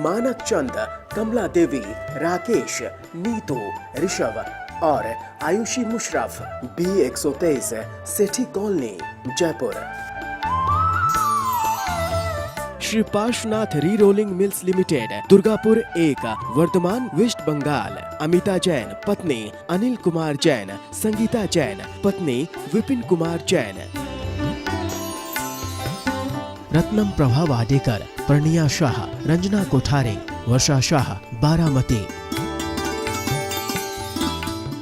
मानक चंद, कमला देवी, राकेश, नीतू, ऋषभ और Ayushi Musharraf, B123, Sethi colony, Jaipur. Shri Parshwanath re rolling mills limited, Durgapur 1, Vardhaman, west Bengal. Amita Jain, पत्नी अनिल कुमार जैन, संगीता जैन, पत्नी विपिन कुमार जैन। रत्नम प्रभा वाडेकर, प्रणिया शाह, रंजना कोठारे, वर्षा शाह, बारामती।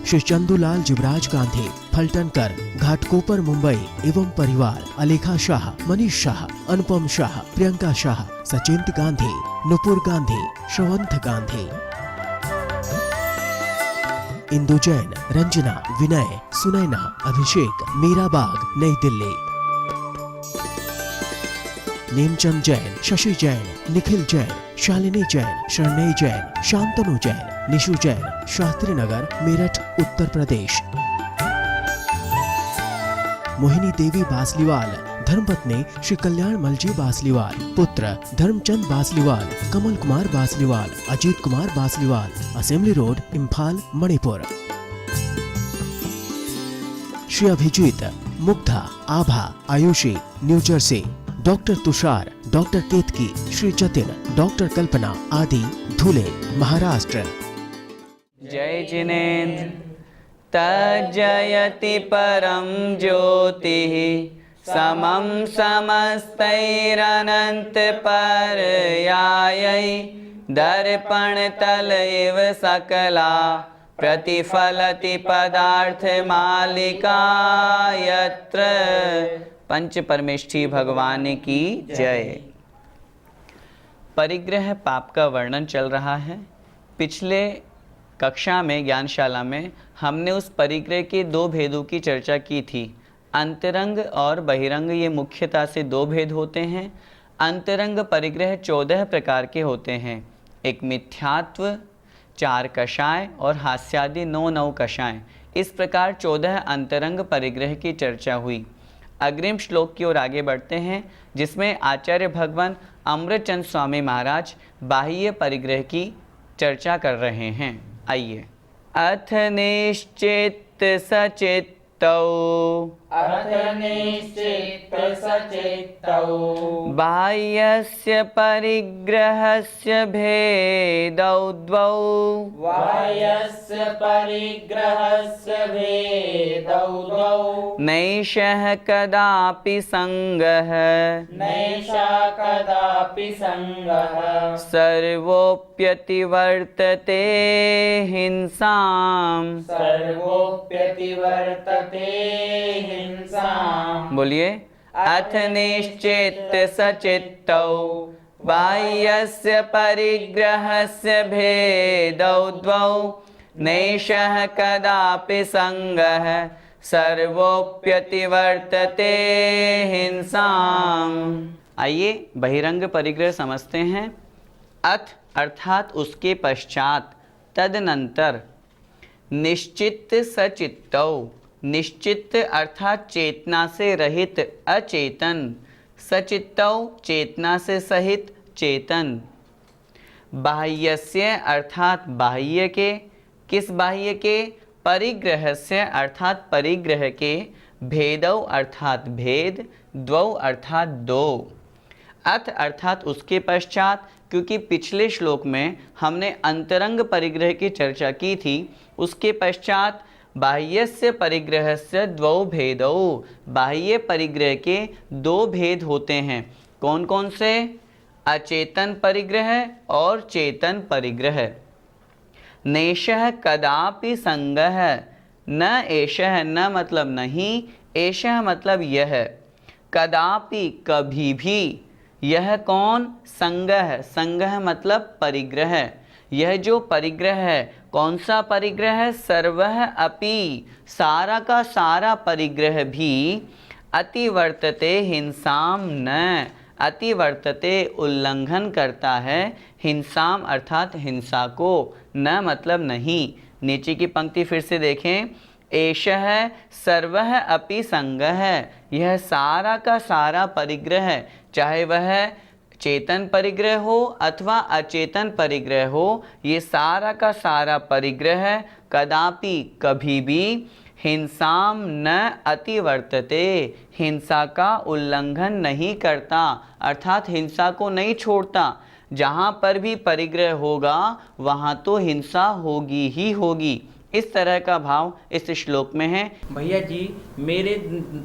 श्री चंदूलाल जुबराज गांधी, फलटनकर, घाटकोपर, मुंबई एवं परिवार। अलेखा शाह, मनीष शाह, अनुपम शाह, प्रियंका शाह, सचिंत गांधी, नुपुर गांधी, श्रवंत गांधी। इंदु जैन, रंजना, विनय, सुनैना, अभिषेक, मीराबाग, नई दिल्ली। नेमचंद जैन, शशि जैन, निखिल जैन, शालिनी जैन, शरणय जैन, शांतनु जैन, निशु जैन, शास्त्री नगर, मेरठ, उत्तर प्रदेश। मोहिनी देवी बासलीवाल, धर्मपत्नी श्री कल्याण मलजी बासलीवाल, पुत्र Dharamchand Basliwal, Kamal Kumar Basliwal, Ajit Kumar Basliwal, assembly road, Imphal, Manipur. Shri Abhijit, Mugdha, Abha, Ayushi, New Jersey. Doctor Tushar, doctor Ketki, Shri Jatin, doctor Kalpana आदि, धुले, महाराष्ट्र। जय जिनेन्द्र तज्जयति परम ज्योतिः समं समस्तैरनंत पर्यायै दर्पणतल इव सकला प्रतिफलति पदार्थमालिका यत्र। पंच परमेष्ठी भगवान की जय। परिग्रह पाप का वर्णन चल रहा है। पिछले कक्षा में, ज्ञानशाला में, हमने उस परिग्रह के दो भेदों की चर्चा की थी। अंतरंग और बहिरंग, ये मुख्यतः से दो भेद होते हैं। अंतरंग परिग्रह 14 प्रकार के होते हैं। एक मिथ्यात्व, 4 कषाय और हास्यादि 9 कषाय। इस प्रकार 14 अंतरंग परिग्रह की चर्चा हुई। अग्रिम श्लोक की ओर आगे बढ़ते हैं, जिसमें आचार्य भगवान अमृतचंद स्वामी महाराज बाह्य परिग्रह की चर्चा कर रहे हैं। आइए। अथ निश्चित सचित्तौ, अथ निश्चित सचित्तौ, बाह्यस्य परिग्रहस्य भेदौ द्वौ, बाह्यस्य परिग्रहस्य भेदौ द्वौ, नैषः कदापि संगः, नैषा कदापि संगः, सर्वोऽप्यतिवर्तते हिंसाम्। सर्वोऽप्यतिवर्तते हिंसाम्। बोलिए। अथ निश्चित सचित्तौ, बाह्यस्य परिग्रहस्य भेदौ द्वौ, नैषः कदापि संगः, सर्वोऽप्यतिवर्तते हिंसाम्। आइए बहिरंग परिग्रह समझते हैं। अथ अर्थात उसके पश्चात, तदनंतर, निश्चित सचित्तौ, निश्चित अर्थात चेतना से रहित अचेतन, सचित्तौ चेतना से सहित चेतन। बाह्यस्य अर्थात बाह्य के, किस बाह्य के? परिग्रहस्य अर्थात परिग्रह के, भेदौ अर्थात भेद, द्वौ अर्थात दो। अथ अर्थात उसके पश्चात, क्योंकि पिछले श्लोक में हमने अंतरंग परिग्रह की चर्चा की थी। उसके पश्चात बाह्यस्य परिग्रहस्य द्वौ भेदौ, बाह्य परिग्रह के दो भेद होते हैं। कौन कौन से? अचेतन परिग्रह और चेतन परिग्रह। नैषः कदापि संगः, न एषः, न मतलब नहीं, एषः मतलब यह, कदापि कभी भी, यह कौन? संगः, संगः मतलब परिग्रह। यह जो परिग्रह है, कौन सा परिग्रह है? सर्वः अपि, सारा का सारा परिग्रह भी, अतिवर्तते हिंसाम न, अतिवर्तते उल्लंघन करता है, हिंसाम अर्थात हिंसा को, न मतलब नहीं। नीचे की पंक्ति फिर से देखें। एषः सर्वः अपि संगः, यह सारा का सारा परिग्रह, चाहे वह चेतन परिग्रह हो अथवा अचेतन परिग्रह हो, ये सारा का सारा परिग्रह कदापि कभी भी हिंसाम न अतिवर्तते, हिंसा का उल्लंघन नहीं करता, अर्थात हिंसा को नहीं छोड़ता। जहाँ पर भी परिग्रह होगा वहाँ तो हिंसा होगी ही होगी। इस तरह का भाव इस श्लोक में है। भैया जी, मेरे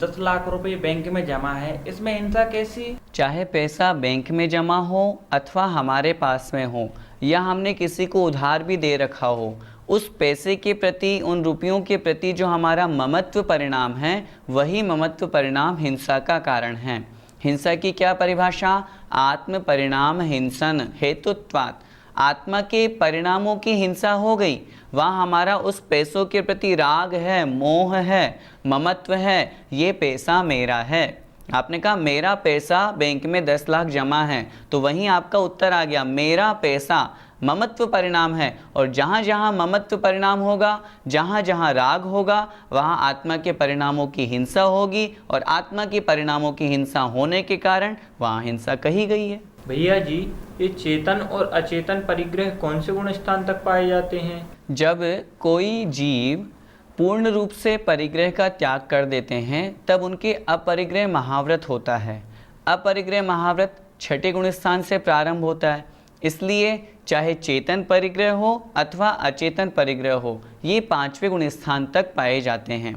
10 लाख रुपए बैंक में जमा है, इसमें हिंसा कैसी? चाहे पैसा बैंक में जमा हो अथवा हमारे पास में हो, या हमने किसी को उधार भी दे रखा हो, उस पैसे के प्रति, उन रुपयों के प्रति जो हमारा ममत्व परिणाम है, वही ममत्व परिणाम हिंसा का कारण है। हिंसा की क्या परिभाषा? आत्म परिणाम हिंसन हेतुत्वात्, आत्मा के परिणामों की हिंसा हो गई। वहाँ हमारा उस पैसों के प्रति राग है, मोह है, ममत्व है, ये पैसा मेरा है। आपने कहा मेरा पैसा बैंक में 10 लाख जमा है, तो वहीं आपका उत्तर आ गया, मेरा पैसा ममत्व परिणाम है। और जहाँ जहाँ ममत्व परिणाम होगा, जहाँ जहाँ राग होगा, वहाँ आत्मा के परिणामों की हिंसा होगी, और आत्मा के परिणामों की हिंसा होने के कारण वहाँ हिंसा कही गई है। भैया जी, ये चेतन और अचेतन परिग्रह कौन से गुण स्थान तक पाए जाते हैं? जब कोई जीव पूर्ण रूप से परिग्रह का त्याग कर देते हैं, तब उनके अपरिग्रह महाव्रत होता है। अपरिग्रह महाव्रत छठे गुण स्थान से प्रारंभ होता है। इसलिए चाहे चेतन परिग्रह हो अथवा अचेतन परिग्रह हो, ये 5वें गुण स्थान तक पाए जाते हैं।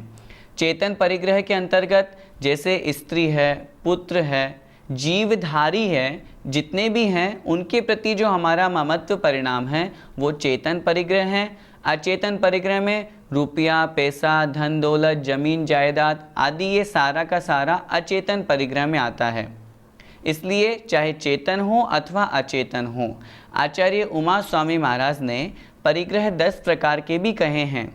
चेतन परिग्रह के अंतर्गत जैसे स्त्री है, पुत्र है, जीवधारी है, जितने भी हैं उनके प्रति जो हमारा ममत्व परिणाम है वो चेतन परिग्रह हैं। अचेतन परिग्रह में रुपया, पैसा, धन दौलत, जमीन जायदाद आदि ये सारा का सारा अचेतन परिग्रह में आता है। इसलिए चाहे चेतन हो अथवा अचेतन हो, आचार्य उमा स्वामी महाराज ने परिग्रह 10 प्रकार के भी कहे हैं।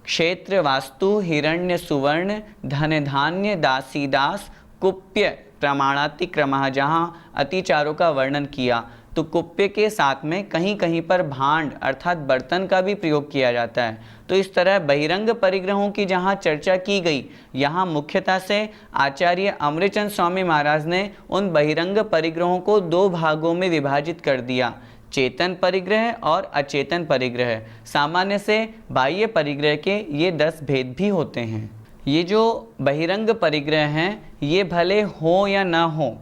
क्षेत्र, वास्तु, हिरण्य, सुवर्ण, धन धान्य, दासी दास, कुप्य, प्रमाणातिक्रमः, जहाँ अतिचारों का वर्णन किया, तो कुप्य के साथ में कहीं कहीं पर भांड अर्थात बर्तन का भी प्रयोग किया जाता है। तो इस तरह बहिरंग परिग्रहों की जहाँ चर्चा की गई, यहाँ मुख्यतः से आचार्य अमृतचंद स्वामी महाराज ने उन बहिरंग परिग्रहों को 2 भागों में विभाजित कर दिया, चेतन परिग्रह और अचेतन परिग्रह। सामान्य से बाह्य परिग्रह के ये 10 भेद भी होते हैं। ये जो बहिरंग परिग्रह हैं, ये भले हो या ना हो,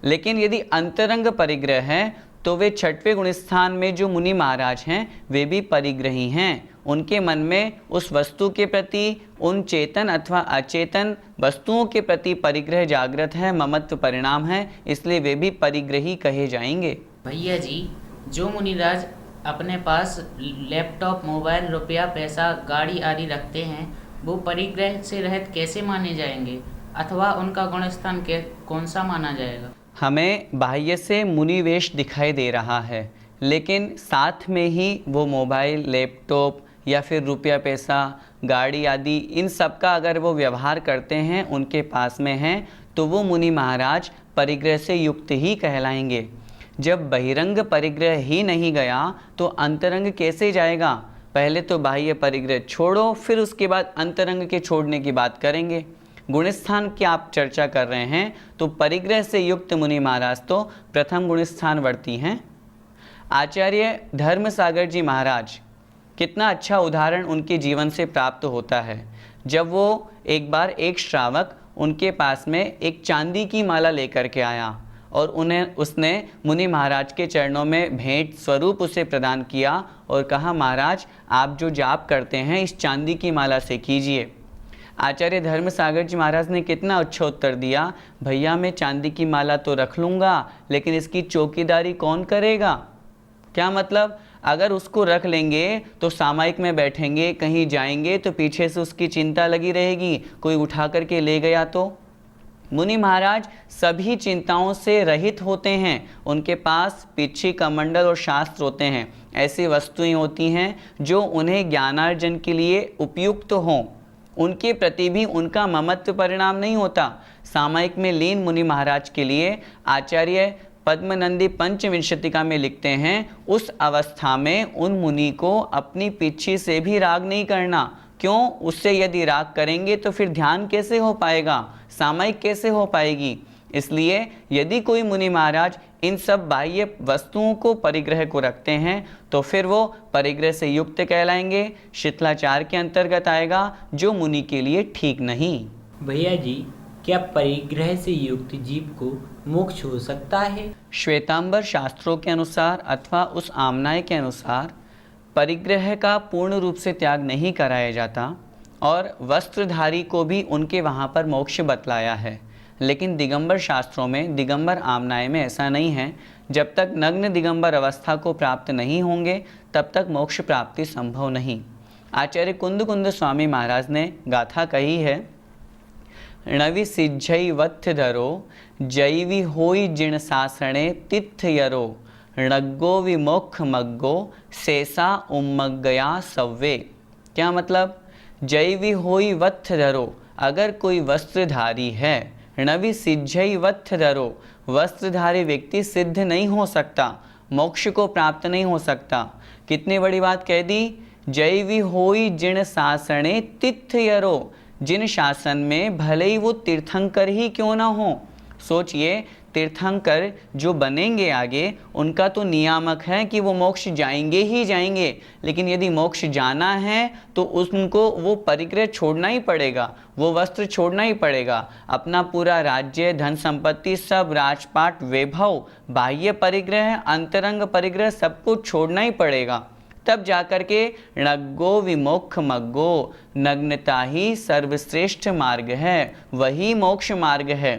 लेकिन यदि अंतरंग परिग्रह है तो वे 6वें गुण स्थान में जो मुनि महाराज हैं वे भी परिग्रही हैं। उनके मन में उस वस्तु के प्रति, उन चेतन अथवा अचेतन वस्तुओं के प्रति परिग्रह जागृत है, ममत्व परिणाम है, इसलिए वे भी परिग्रही कहे जाएंगे। भैया जी, जो मुनिराज अपने पास लैपटॉप, मोबाइल, रुपया, पैसा, गाड़ी आदि रखते हैं, वो परिग्रह से रहित कैसे माने जाएंगे, अथवा उनका गुण स्थान कौन सा माना जाएगा? हमें बाह्य से मुनिवेश दिखाई दे रहा है, लेकिन साथ में ही वो मोबाइल, लैपटॉप या फिर रुपया, पैसा, गाड़ी आदि इन सब का अगर वो व्यवहार करते हैं, उनके पास में हैं, तो वो मुनि महाराज परिग्रह से युक्त ही कहलाएंगे। जब बहिरंग परिग्रह ही नहीं गया तो अंतरंग कैसे जाएगा? पहले तो बाह्य परिग्रह छोड़ो, फिर उसके बाद अंतरंग के छोड़ने की बात करेंगे। गुणस्थान की आप चर्चा कर रहे हैं, तो परिग्रह से युक्त मुनि महाराज तो प्रथम गुणस्थान वर्ती हैं। आचार्य धर्मसागर जी महाराज, कितना अच्छा उदाहरण उनके जीवन से प्राप्त होता है। जब वो एक बार एक श्रावक उनके पास में एक चांदी की माला लेकर के आया और उसने मुनि महाराज के चरणों में भेंट स्वरूप उसे प्रदान किया और कहा, महाराज आप जो जाप करते हैं इस चांदी की माला से कीजिए। आचार्य धर्मसागर जी महाराज ने कितना अच्छा उत्तर दिया, भैया मैं चांदी की माला तो रख लूँगा, लेकिन इसकी चौकीदारी कौन करेगा? क्या मतलब, अगर उसको रख लेंगे तो सामायिक में बैठेंगे, कहीं जाएंगे तो पीछे से उसकी चिंता लगी रहेगी, कोई उठा करके ले गया तो। मुनि महाराज सभी चिंताओं से रहित होते हैं, उनके पास पीछे कमंडल और शास्त्र होते हैं, ऐसी वस्तुएं होती हैं जो उन्हें ज्ञानार्जन के लिए उपयुक्त हों, उनके प्रति भी उनका ममत्व परिणाम नहीं होता। सामायिक में लीन मुनि महाराज के लिए आचार्य पद्मनंदी पंचविंशतिका में लिखते हैं, उस अवस्था में उन मुनि को अपनी पीछे से भी राग नहीं करना। क्यों? उससे यदि राग करेंगे तो फिर ध्यान कैसे हो पाएगा, सामायिक कैसे हो पाएगी? इसलिए यदि कोई मुनि महाराज इन सब बाह्य वस्तुओं को परिग्रह को रखते हैं तो फिर वो परिग्रह से युक्त कहलाएंगे, शिथिलाचार के अंतर्गत आएगा, जो मुनि के लिए ठीक नहीं। भैया जी, क्या परिग्रह से युक्त जीव को मोक्ष हो सकता है? श्वेतांबर शास्त्रों के अनुसार अथवा उस आमनाय के अनुसार परिग्रह का पूर्ण रूप से त्याग नहीं कराया जाता और वस्त्रधारी को भी उनके वहाँ पर मोक्ष बतलाया है। लेकिन दिगंबर शास्त्रों में, दिगंबर आमनाय में ऐसा नहीं है। जब तक नग्न दिगंबर अवस्था को प्राप्त नहीं होंगे तब तक मोक्ष प्राप्ति संभव नहीं। आचार्य कुंद स्वामी महाराज ने गाथा कही है, णवि सिज्जई वत्थ धरो जैवी होई जिण सासणे तिथ यरो णग्गो विमोक्ष मग्गो सेसा उम्मग्गया सव्वे। क्या मतलब? जैवी होई वत्थ धरो, अगर कोई वस्त्रधारी है, णवि सिज्जई वत्थ धरो, वस्त्रधारी व्यक्ति सिद्ध नहीं हो सकता, मोक्ष को प्राप्त नहीं हो सकता। कितनी बड़ी बात कह दी, जैवी होई जिण शासने तिथ यरो, जिन शासन में भले ही वो तीर्थंकर ही क्यों ना हो। सोचिए, तीर्थंकर जो बनेंगे आगे, उनका तो नियामक है कि वो मोक्ष जाएंगे ही जाएंगे, लेकिन यदि मोक्ष जाना है तो उनको वो परिग्रह छोड़ना ही पड़ेगा, वो वस्त्र छोड़ना ही पड़ेगा, अपना पूरा राज्य, धन संपत्ति, सब राजपाट, वैभव, बाह्य परिग्रह, अंतरंग परिग्रह, सब कुछ छोड़ना ही पड़ेगा। तब जाकर के णग्गो विमोक्ष मग्गो, नग्नता ही सर्वश्रेष्ठ मार्ग है, वही मोक्ष मार्ग है।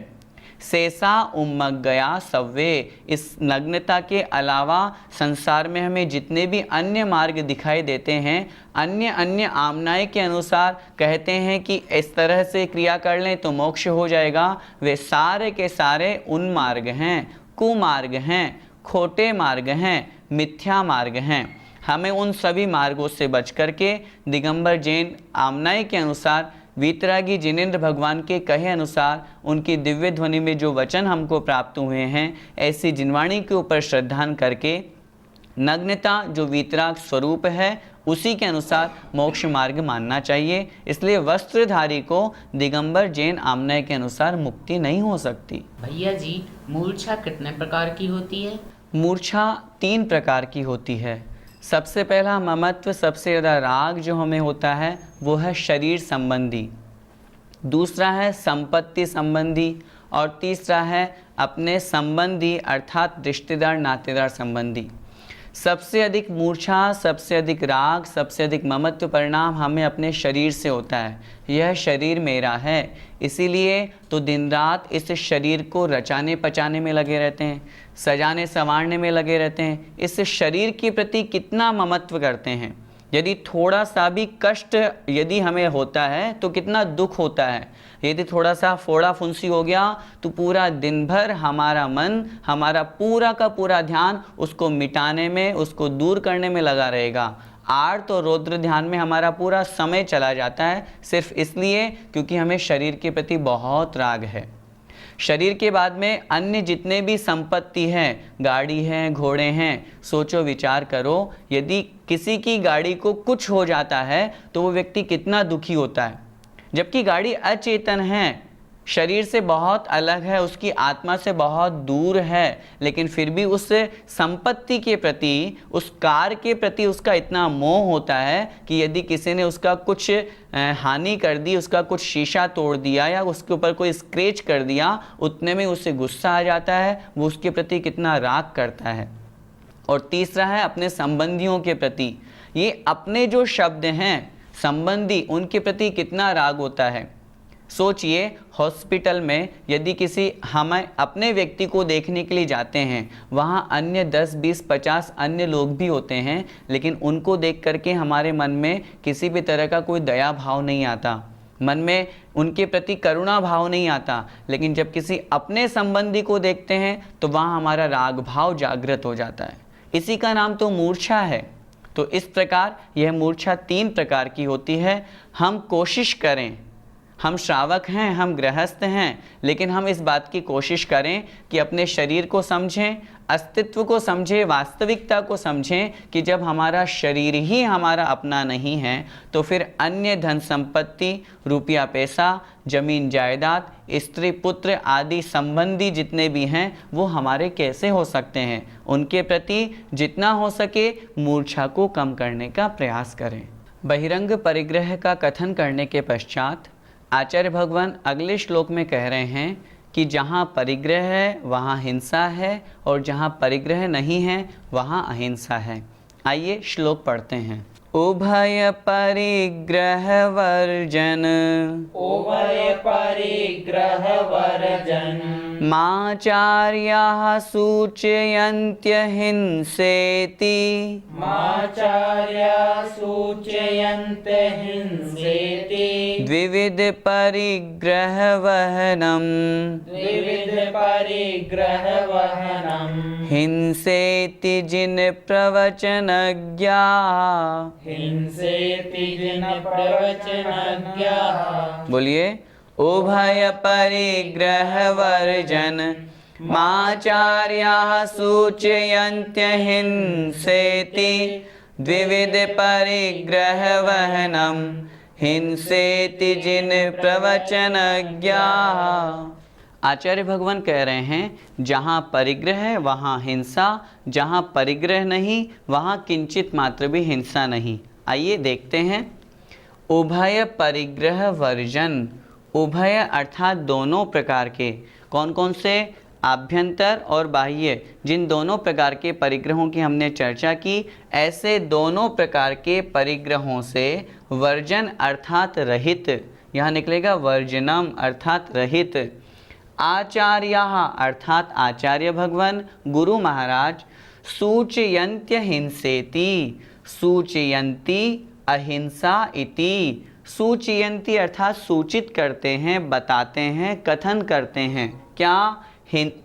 सेसा उम्मग्गया सव्वे, इस नग्नता के अलावा संसार में हमें जितने भी अन्य मार्ग दिखाई देते हैं, अन्य आमनाय के अनुसार कहते हैं कि इस तरह से क्रिया कर लें तो मोक्ष हो जाएगा, वे सारे के सारे उन मार्ग हैं, कुमार्ग हैं, खोटे मार्ग हैं, मिथ्या मार्ग हैं। हमें उन सभी मार्गों से बच करके दिगंबर जैन आमनाय के अनुसार, वीतरागी जिनेंद्र भगवान के कहे अनुसार, उनकी दिव्य ध्वनि में जो वचन हमको प्राप्त हुए हैं, ऐसी जिनवाणी के ऊपर श्रद्धान करके नग्नता जो वीतराग स्वरूप है उसी के अनुसार मोक्ष मार्ग मानना चाहिए। इसलिए वस्त्रधारी को दिगंबर जैन आमनाय के अनुसार मुक्ति नहीं हो सकती। भैया जी, मूर्छा कितने प्रकार की होती है? मूर्छा 3 प्रकार की होती है। सबसे पहला ममत्व, सबसे ज़्यादा राग जो हमें होता है वो है शरीर संबंधी, दूसरा है संपत्ति संबंधी, और तीसरा है अपने संबंधी अर्थात रिश्तेदार नातेदार संबंधी। सबसे अधिक मूर्छा, सबसे अधिक राग, सबसे अधिक ममत्व परिणाम हमें अपने शरीर से होता है। यह शरीर मेरा है, इसीलिए तो दिन रात इस शरीर को रचाने पचाने में लगे रहते हैं, सजाने संवारने में लगे रहते हैं। इस शरीर के प्रति कितना ममत्व करते हैं। यदि थोड़ा सा भी कष्ट यदि हमें होता है तो कितना दुख होता है। यदि थोड़ा सा फोड़ा फुंसी हो गया तो पूरा दिन भर हमारा मन, हमारा पूरा का पूरा ध्यान उसको मिटाने में, उसको दूर करने में लगा रहेगा। आर्त और रौद्र ध्यान में हमारा पूरा समय चला जाता है, सिर्फ इसलिए क्योंकि हमें शरीर के प्रति बहुत राग है। शरीर के बाद में अन्य जितने भी संपत्ति हैं, गाड़ी हैं, घोड़े हैं, सोचो विचार करो, यदि किसी की गाड़ी को कुछ हो जाता है तो वो व्यक्ति कितना दुखी होता है। जबकि गाड़ी अचेतन है, शरीर से बहुत अलग है, उसकी आत्मा से बहुत दूर है, लेकिन फिर भी उस संपत्ति के प्रति, उस कार के प्रति उसका इतना मोह होता है कि यदि किसी ने उसका कुछ हानि कर दी, उसका कुछ शीशा तोड़ दिया या उसके ऊपर कोई स्क्रैच कर दिया, उतने में उससे गुस्सा आ जाता है, वो उसके प्रति कितना राग करता है। और तीसरा है अपने संबंधियों के प्रति। ये अपने जो शब्द हैं संबंधी, उनके प्रति कितना राग होता है। सोचिए, हॉस्पिटल में यदि किसी हमें अपने व्यक्ति को देखने के लिए जाते हैं, वहाँ अन्य 10, 20, 50 अन्य लोग भी होते हैं, लेकिन उनको देख करके हमारे मन में किसी भी तरह का कोई दया भाव नहीं आता, मन में उनके प्रति करुणा भाव नहीं आता। लेकिन जब किसी अपने संबंधी को देखते हैं तो वहाँ हमारा राग भाव जागृत हो जाता है। इसी का नाम तो मूर्छा है। तो इस प्रकार यह मूर्छा 3 प्रकार की होती है। हम कोशिश करें हम श्रावक हैं, हम गृहस्थ हैं, लेकिन हम इस बात की कोशिश करें कि अपने शरीर को समझें, अस्तित्व को समझें, वास्तविकता को समझें कि जब हमारा शरीर ही हमारा अपना नहीं है तो फिर अन्य धन संपत्ति, रुपया पैसा, जमीन जायदाद, स्त्री पुत्र आदि संबंधी जितने भी हैं वो हमारे कैसे हो सकते हैं। उनके प्रति जितना हो सके मूर्छा को कम करने का प्रयास करें। बहिरंग परिग्रह का कथन करने के पश्चात आचार्य भगवान अगले श्लोक में कह रहे हैं कि जहाँ परिग्रह है वहाँ हिंसा है और जहाँ परिग्रह नहीं है वहाँ अहिंसा है। आइए श्लोक पढ़ते हैं। उभय परिग्रह वर्जन, उभय परिग्रह वर्जन, माचार्याः सूचयन्त्य हिंसेति, माचार्या सूचयन्त हिंसेति, द्विविध परिग्रह वहनम, द्विविध परिग्रह वहनम, हिंसेति जिन प्रवचनज्ञा, हिंसेति जिन प्रवचनज्ञाः। बोलिए उभय परिग्रह वर्जन, माचार्याः सूचयन्त्य हिंसेति, द्विविध परिग्रह वहनम, हिंसेति जिन प्रवचनज्ञाः। आचार्य भगवान कह रहे हैं जहाँ परिग्रह है वहाँ हिंसा, जहाँ परिग्रह नहीं वहाँ किंचित मात्र भी हिंसा नहीं। आइए देखते हैं। उभय परिग्रह वर्जन, उभय अर्थात दोनों प्रकार के, कौन कौन से? आभ्यंतर और बाह्य, जिन दोनों प्रकार के परिग्रहों की हमने चर्चा की, ऐसे दोनों प्रकार के परिग्रहों से वर्जन अर्थात रहित, यहाँ निकलेगा वर्जनम अर्थात रहित। आचार्याः अर्थात आचार्य भगवान, गुरु महाराज, सूचयन्त्य हिंसेति, सूचयन्ति अहिंसा इति, सूचयन्ति अर्थात सूचित करते हैं, बताते हैं, कथन करते हैं। क्या?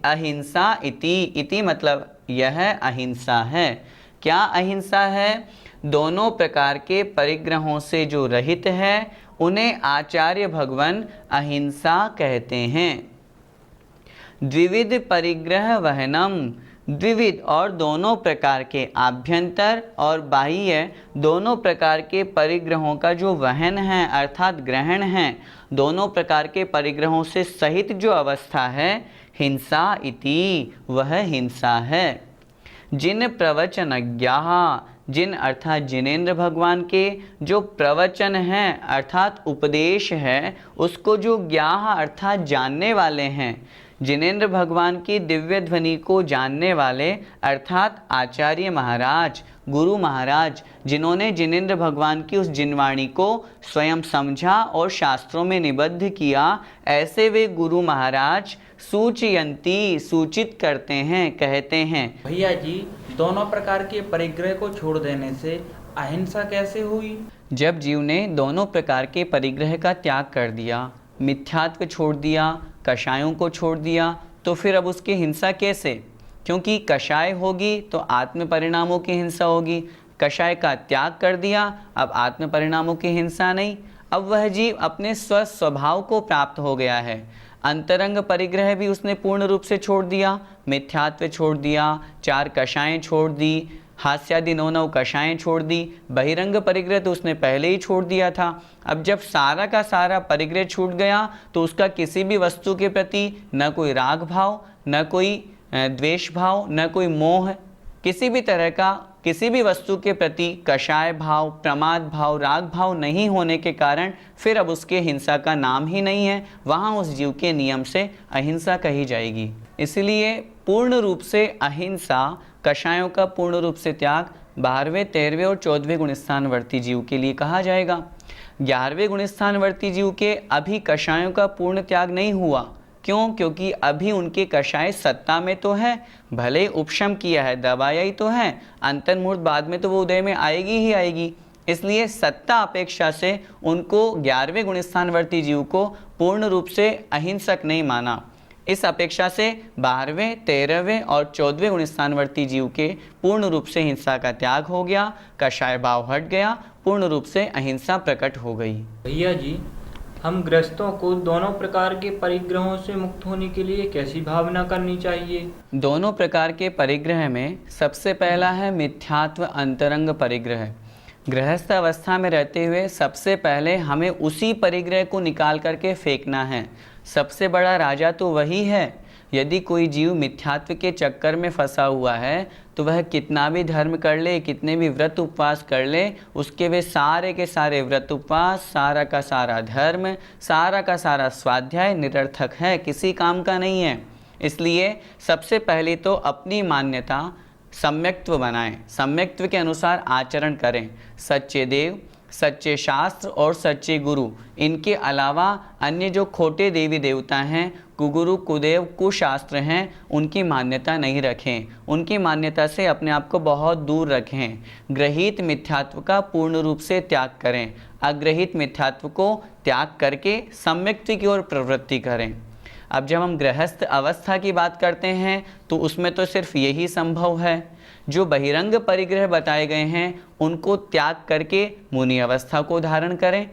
अहिंसा इति मतलब यह अहिंसा है। क्या अहिंसा है? दोनों प्रकार के परिग्रहों से जो रहित है उन्हें आचार्य भगवान अहिंसा कहते हैं। द्विविध परिग्रह वहनम, द्विविध और दोनों प्रकार के, आभ्यंतर और बाह्य दोनों प्रकार के परिग्रहों का जो वहन है अर्थात ग्रहण है, दोनों प्रकार के परिग्रहों से सहित जो अवस्था है, हिंसा इति, वह हिंसा है। जिन प्रवचनज्ञाः, जिन अर्थात जिनेंद्र भगवान के जो प्रवचन हैं अर्थात उपदेश है, उसको जो ज्ञाः अर्थात जानने वाले हैं, जिनेंद्र भगवान की दिव्य ध्वनि को जानने वाले अर्थात आचार्य महाराज, गुरु महाराज, जिन्होंने जिनेंद्र भगवान की उस जिनवाणी को स्वयं समझा और शास्त्रों में निबद्ध किया, ऐसे वे गुरु महाराज सूचयंती, सूचित करते हैं, कहते हैं। भैया जी, दोनों प्रकार के परिग्रह को छोड़ देने से अहिंसा कैसे हुई? जब जीव ने दोनों प्रकार के परिग्रह का त्याग कर दिया, मिथ्यात्व छोड़ दिया, कषायों को छोड़ दिया, तो फिर अब उसकी हिंसा कैसे? क्योंकि कषाय होगी तो आत्म परिणामों की हिंसा होगी। कषाय का त्याग कर दिया, अब आत्म परिणामों की हिंसा नहीं। अब वह जीव अपने स्वभाव को प्राप्त हो गया है। अंतरंग परिग्रह भी उसने पूर्ण रूप से छोड़ दिया, मिथ्यात्व छोड़ दिया, 4 कषायें छोड़ दी, हास्यादि 9 कषायें छोड़ दी। बहिरंग परिग्रह तो उसने पहले ही छोड़ दिया था। अब जब सारा का सारा परिग्रह छूट गया तो उसका किसी भी वस्तु के प्रति न कोई राग भाव, न कोई द्वेष भाव, न कोई मोह, किसी भी तरह का किसी भी वस्तु के प्रति कषाय भाव, प्रमाद भाव, राग भाव नहीं होने के कारण फिर अब उसके हिंसा का नाम ही नहीं है। वहाँ उस जीव के नियम से अहिंसा कही जाएगी। इसलिए पूर्ण रूप से अहिंसा, कषायों का पूर्ण रूप से त्याग 12वें, 13वें और 14वें गुणस्थानवर्ती जीव के लिए कहा जाएगा। 11वें गुणस्थानवर्ती जीव के अभी कषायों का पूर्ण त्याग नहीं हुआ। क्यों? क्योंकि अभी उनके कषाय सत्ता में तो है, भले ही उपशम किया है, दबाया ही तो है, अंतर्मुहूर्त बाद में तो वो उदय में आएगी ही आएगी। इसलिए सत्ता अपेक्षा से उनको 11वें गुणस्थानवर्ती जीव को पूर्ण रूप से अहिंसक नहीं माना। इस अपेक्षा से 12वें, 13वें और 14वें गुणस्थानवर्ती जीव के पूर्ण रूप से हिंसा का त्याग हो गया, कषाय भाव हट गया, पूर्ण रूप से अहिंसा प्रकट हो गई। भैया जी, हम गृहस्थों को दोनों प्रकार के परिग्रहों से मुक्त होने के लिए कैसी भावना करनी चाहिए? दोनों प्रकार के परिग्रह में सबसे पहला है मिथ्यात्व अंतरंग परिग्रह। गृहस्थ अवस्था में रहते हुए सबसे पहले हमें उसी परिग्रह को निकाल करके फेंकना है। सबसे बड़ा राजा तो वही है। यदि कोई जीव मिथ्यात्व के चक्कर में फंसा हुआ है तो वह कितना भी धर्म कर ले, कितने भी व्रत उपवास कर ले, उसके वे सारे के सारे व्रत उपवास, सारा का सारा धर्म, सारा का सारा स्वाध्याय निरर्थक है, किसी काम का नहीं है। इसलिए सबसे पहले तो अपनी मान्यता सम्यक्त्व बनाएं, सम्यक्त्व के अनुसार आचरण करें। सच्चे देव, सच्चे शास्त्र और सच्चे गुरु, इनके अलावा अन्य जो खोटे देवी देवता हैं, कुगुरु, कुदेव, कुशास्त्र हैं, उनकी मान्यता नहीं रखें। उनकी मान्यता से अपने आप को बहुत दूर रखें। ग्रहित मिथ्यात्व का पूर्ण रूप से त्याग करें। अग्रहित मिथ्यात्व को त्याग करके सम्यक्त्व की ओर प्रवृत्ति करें। अब जब हम गृहस्थ अवस्था की बात करते हैं तो उसमें तो सिर्फ यही संभव है। जो बहिरंग परिग्रह बताए गए हैं उनको त्याग करके मुनि अवस्था को धारण करें,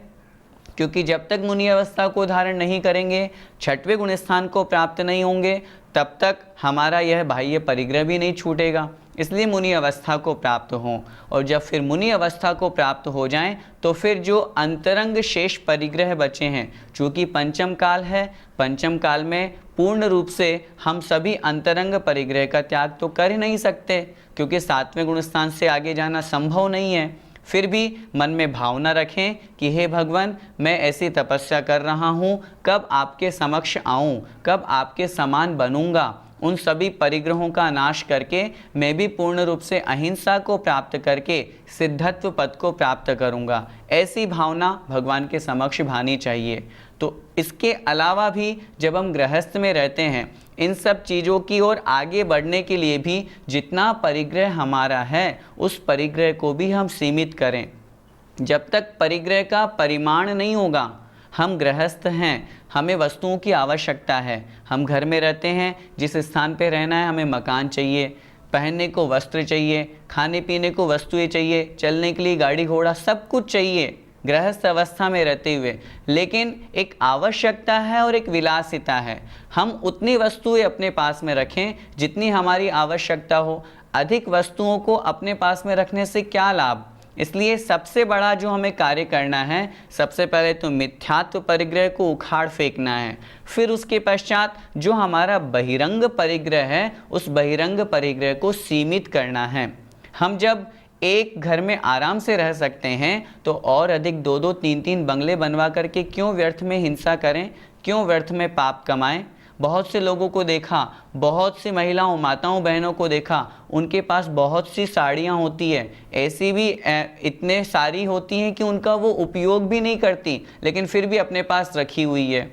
क्योंकि जब तक मुनि अवस्था को धारण नहीं करेंगे, छठवें गुण स्थान को प्राप्त नहीं होंगे, तब तक हमारा यह बाह्य परिग्रह भी नहीं छूटेगा। इसलिए मुनि अवस्था को प्राप्त हों, और जब फिर मुनि अवस्था को प्राप्त हो जाएं तो फिर जो अंतरंग शेष परिग्रह बचे हैं, चूँकि पंचम काल है, पंचम काल में पूर्ण रूप से हम सभी अंतरंग परिग्रह का त्याग तो कर ही नहीं सकते, क्योंकि सातवें गुण स्थान से आगे जाना संभव नहीं है। फिर भी मन में भावना रखें कि हे भगवान, मैं ऐसी तपस्या कर रहा हूँ, कब आपके समक्ष आऊँ, कब आपके समान बनूँगा। उन सभी परिग्रहों का नाश करके मैं भी पूर्ण रूप से अहिंसा को प्राप्त करके सिद्धत्व पद को प्राप्त करूँगा। ऐसी भावना भगवान के समक्ष भानी चाहिए। तो इसके अलावा भी जब हम गृहस्थ में रहते हैं, इन सब चीज़ों की ओर आगे बढ़ने के लिए भी जितना परिग्रह हमारा है, उस परिग्रह को भी हम सीमित करें। जब तक परिग्रह का परिमाण नहीं होगा, हम गृहस्थ हैं, हमें वस्तुओं की आवश्यकता है, हम घर में रहते हैं, जिस स्थान पे रहना है हमें मकान चाहिए, पहनने को वस्त्र चाहिए, खाने पीने को वस्तुएं चाहिए, चलने के लिए गाड़ी घोड़ा सब कुछ चाहिए गृहस्थ अवस्था में रहते हुए। लेकिन एक आवश्यकता है और एक विलासिता है। हम उतनी वस्तुएं अपने पास में रखें जितनी हमारी आवश्यकता हो। अधिक वस्तुओं को अपने पास में रखने से क्या लाभ। इसलिए सबसे बड़ा जो हमें कार्य करना है, सबसे पहले तो मिथ्यात्व परिग्रह को उखाड़ फेंकना है। फिर उसके पश्चात जो हमारा बहिरंग परिग्रह है, उस बहिरंग परिग्रह को सीमित करना है। हम जब एक घर में आराम से रह सकते हैं तो और अधिक 2-2, 3-3 बंगले बनवा करके क्यों व्यर्थ में हिंसा करें, क्यों व्यर्थ में पाप कमाएं। बहुत से लोगों को देखा, बहुत सी महिलाओं, माताओं, बहनों को देखा, उनके पास बहुत सी साड़ियाँ होती है, ऐसी भी इतने सारी होती हैं कि उनका वो उपयोग भी नहीं करती, लेकिन फिर भी अपने पास रखी हुई है।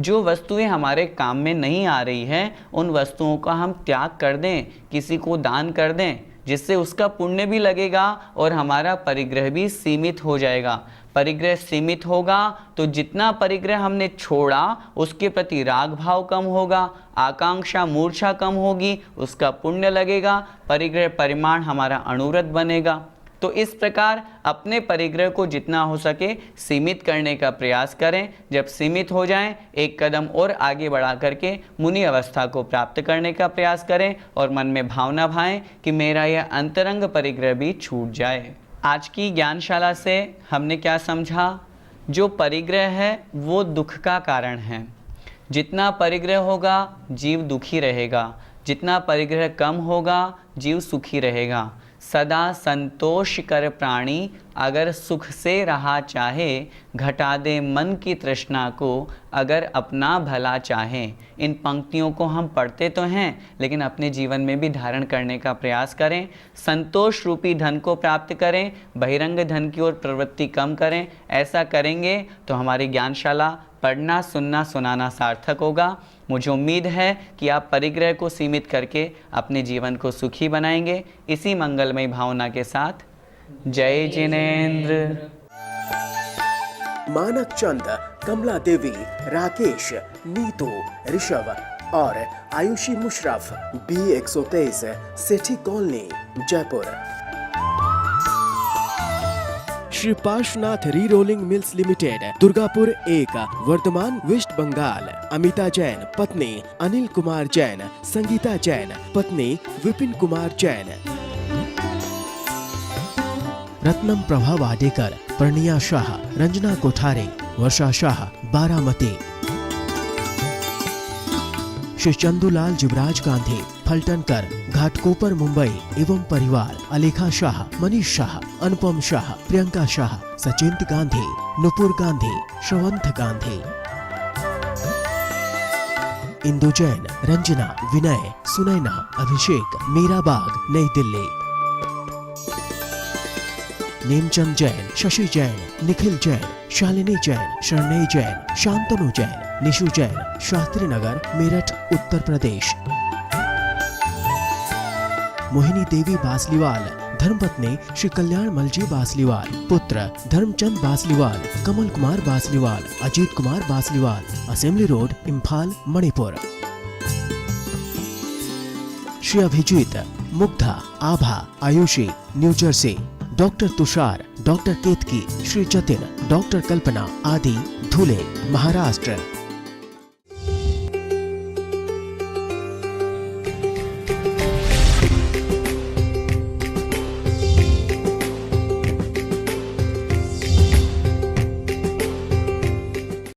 जो वस्तुएं हमारे काम में नहीं आ रही हैं, उन वस्तुओं का हम त्याग कर दें, किसी को दान कर दें, जिससे उसका पुण्य भी लगेगा और हमारा परिग्रह भी सीमित हो जाएगा। परिग्रह सीमित होगा तो जितना परिग्रह हमने छोड़ा उसके प्रति राग भाव कम होगा, आकांक्षा मूर्छा कम होगी, उसका पुण्य लगेगा, परिग्रह परिमाण हमारा अणुव्रत बनेगा। तो इस प्रकार अपने परिग्रह को जितना हो सके सीमित करने का प्रयास करें। जब सीमित हो जाएं, एक कदम और आगे बढ़ा करके मुनि अवस्था को प्राप्त करने का प्रयास करें और मन में भावना भाएं कि मेरा यह अंतरंग परिग्रह भी छूट जाए। आज की ज्ञानशाला से हमने क्या समझा? जो परिग्रह है वो दुख का कारण है। जितना परिग्रह होगा जीव दुखी रहेगा, जितना परिग्रह कम होगा जीव सुखी रहेगा। सदा संतोष कर प्राणी, अगर सुख से रहा चाहे, घटा दे मन की तृष्णा को, अगर अपना भला चाहे। इन पंक्तियों को हम पढ़ते तो हैं, लेकिन अपने जीवन में भी धारण करने का प्रयास करें। संतोष रूपी धन को प्राप्त करें, बहिरंग धन की ओर प्रवृत्ति कम करें। ऐसा करेंगे तो हमारी ज्ञानशाला पढ़ना, सुनना, सुनाना सार्थक होगा। मुझे उम्मीद है कि आप परिग्रह को सीमित करके अपने जीवन को सुखी बनाएंगे। इसी मंगलमय भावना के साथ जय जिनेंद्र। मानक चंद, कमला देवी, राकेश, नीतू, ऋषभ और Ayushi Musharraf, B123, Sethi colony, Jaipur. Shri Parshwanath re rolling mills limited, Durgapur 1, Vardhaman, west Bengal. Amita Jain पत्नी अनिल कुमार जैन, संगीता जैन पत्नी विपिन कुमार जैन। रत्नम प्रभा वाडेकर, प्रणिया शाह, रंजना कोठारे, वर्षा शाह, बारामती। श्री चंदूलाल जुबराज गांधी, फलटनकर, घाटकोपर, मुंबई एवं परिवार। अलेखा शाह, मनीष शाह, अनुपम शाह, प्रियंका शाह, सचिंत गांधी, नुपुर गांधी, श्रवंत गांधी। इंदु जैन, रंजना, विनय, सुनैना, अभिषेक, मीराबाग, नई दिल्ली। नेमचंद जैन, शशि जैन, निखिल जैन, शालिनी जैन, शरणई जैन, शांतनु जैन, निशु जैन, शास्त्री नगर, मेरठ, उत्तर प्रदेश। मोहिनी देवी बासलीवाल, धर्मपत्नी श्री कल्याण मलजी बासलीवाल, पुत्र Dharamchand Basliwal, Kamal Kumar Basliwal, Ajit Kumar Basliwal, assembly road, Imphal, Manipur. Shri Abhijit, Mugdha, Abha, Ayushi, New Jersey. Doctor Tushar, doctor Ketki, Shri Jatin, doctor Kalpana आदि, धुले, महाराष्ट्र।